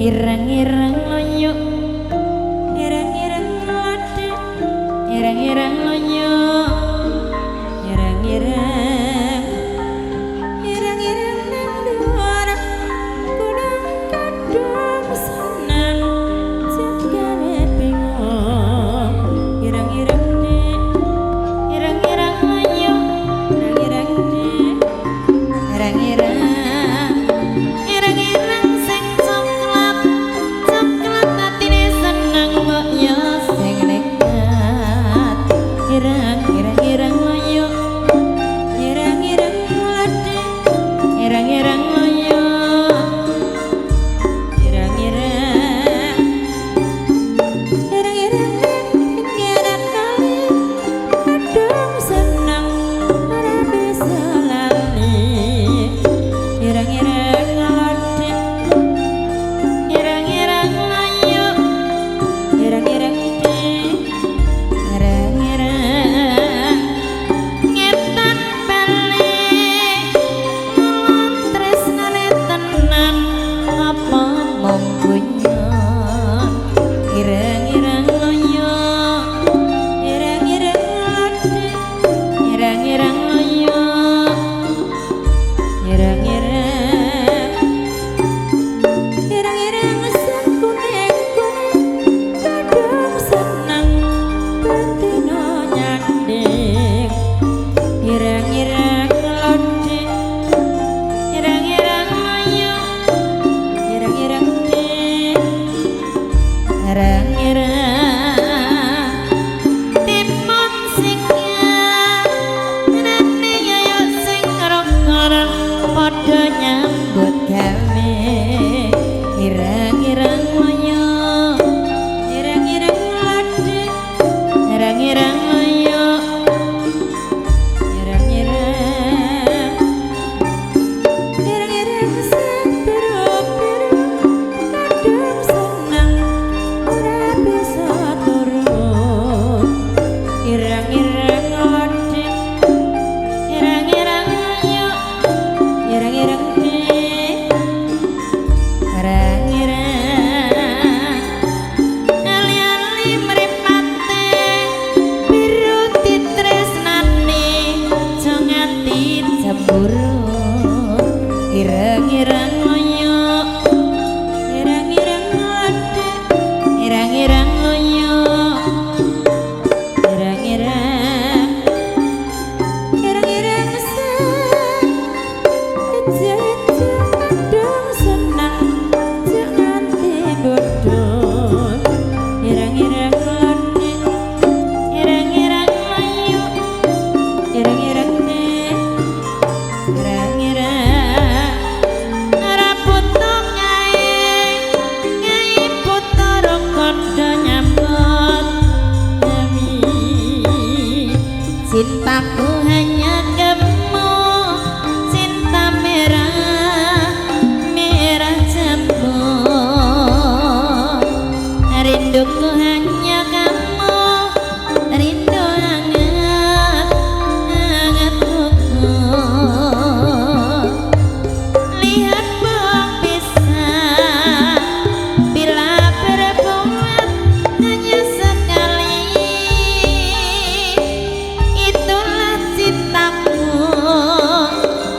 ireng-ireng loyo ireng-ireng lade ireng-ireng loyo ireng-ireng ireng-ireng nang dhuwur gunung kadung seneng jagane bingung ireng-ireng dik ireng-ireng loyo ireng-ireng dik ireng-ireng cintaku hanya kamu cinta merah merah jambu rinduku hanya kamu rindu hangat hangat buku lihat buang pisah bila berbuat hanya sekali itulah cintaku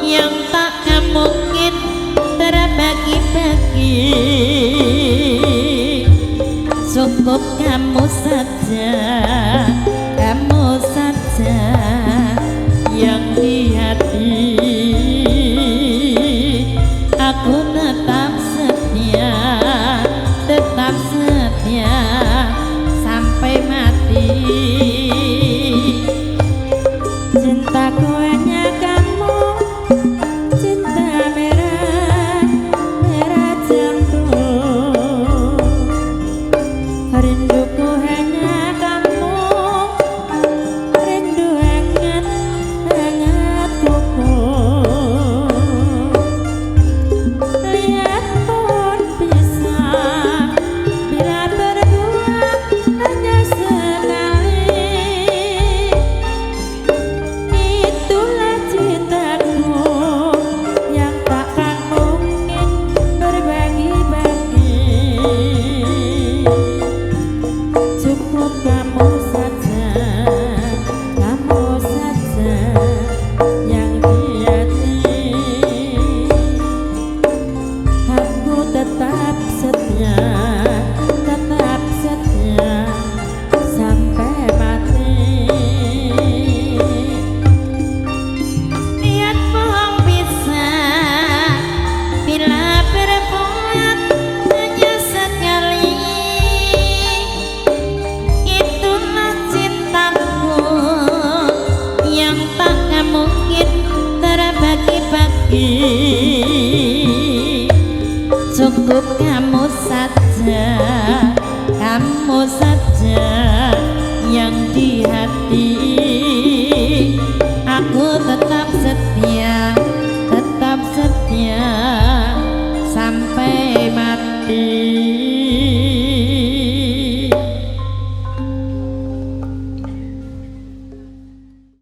yang tak mungkin terbagi-bagi cukup kamu saja yang di hati aku tetap setia sampai mati cintaku hanya kamu cinta merah merah jambu rinduku hanya kamu cukup kamu saja, kamu saja.